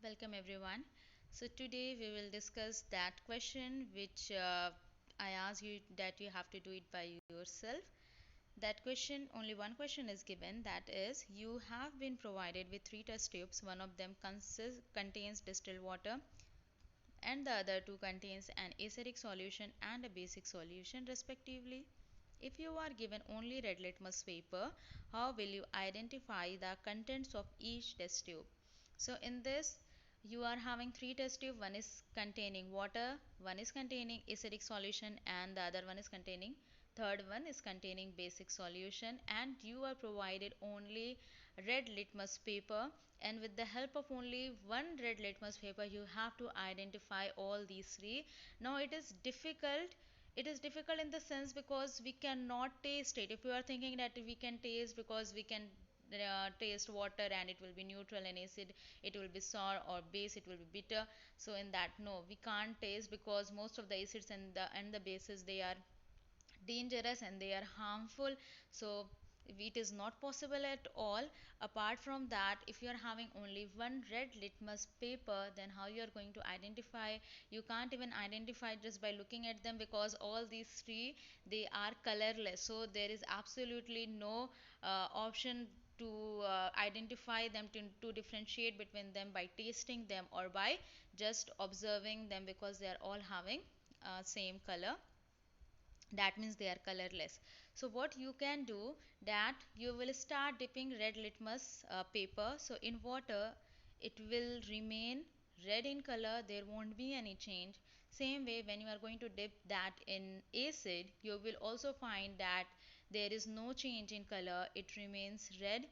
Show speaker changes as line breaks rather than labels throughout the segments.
Welcome everyone. So today we will discuss that question which I asked you that you have to do it by yourself. That question, only one question is given, that is, you have been provided with three test tubes. One of them contains distilled water and the other two contains an acidic solution and a basic solution respectively. If you are given only red litmus paper, how will you identify the contents of each test tube? So in this you are having three test tube. One is containing water, one is containing acidic solution, and the other one is containing third one is containing basic solution, and you are provided only red litmus paper, and with the help of only one red litmus paper you have to identify all these three. Now it is difficult in the sense because we cannot taste it. If you are thinking that we can taste, because we can taste water and it will be neutral, and acid it will be sour, or base it will be bitter. So in that, no, we can't taste, because most of the acids and the bases, they are dangerous and they are harmful. So it is not possible at all. Apart from that, if you are having only one red litmus paper, then how you are going to identify? You can't even identify just by looking at them, because all these three, they are colorless. So there is absolutely no option to identify them, to differentiate between them by tasting them or by just observing them, because they are all having same color. That means they are colorless. So what you can do, that you will start dipping red litmus paper. So in water it will remain red in color, there won't be any change. Same way, when you are going to dip that in acid, you will also find that there is no change in color, it remains red.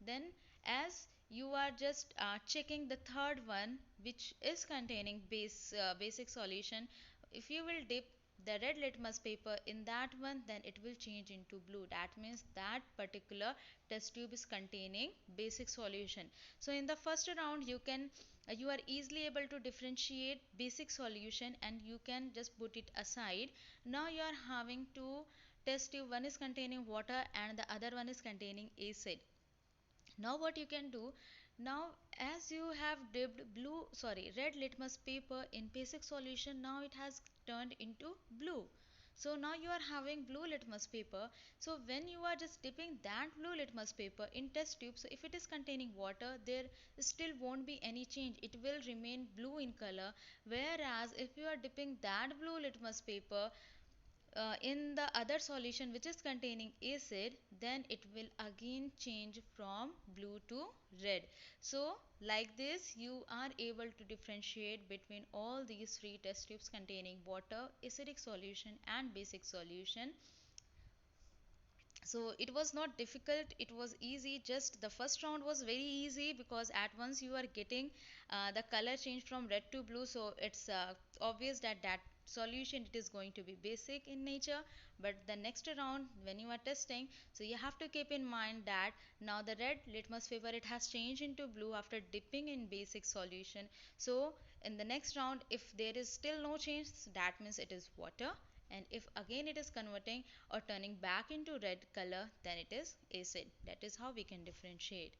Then as you are just checking the third one, which is containing basic solution, if you will dip the red litmus paper in that one, then it will change into blue. That means that particular test tube is containing basic solution. So in the first round you are easily able to differentiate basic solution, and you can just put it aside. Now you are having two test tube, one is containing water and the other one is containing acid. Now what you can do, now as you have dipped red litmus paper in basic solution, now it has turned into blue. So now you are having blue litmus paper. So when you are just dipping that blue litmus paper in test tube, so if it is containing water, there still won't be any change, it will remain blue in color. Whereas if you are dipping that blue litmus paper in the other solution which is containing acid, then it will again change from blue to red. So like this you are able to differentiate between all these three test tubes containing water, acidic solution and basic solution. So it was not difficult, it was easy. Just the first round was very easy, because at once you are getting the color change from red to blue, so it's obvious that that solution, it is going to be basic in nature. But the next round when you are testing, so you have to keep in mind that now the red litmus paper, it has changed into blue after dipping in basic solution. So in the next round, if there is still no change, that means it is water, and if again it is converting or turning back into red color, then it is acid. That is how we can differentiate.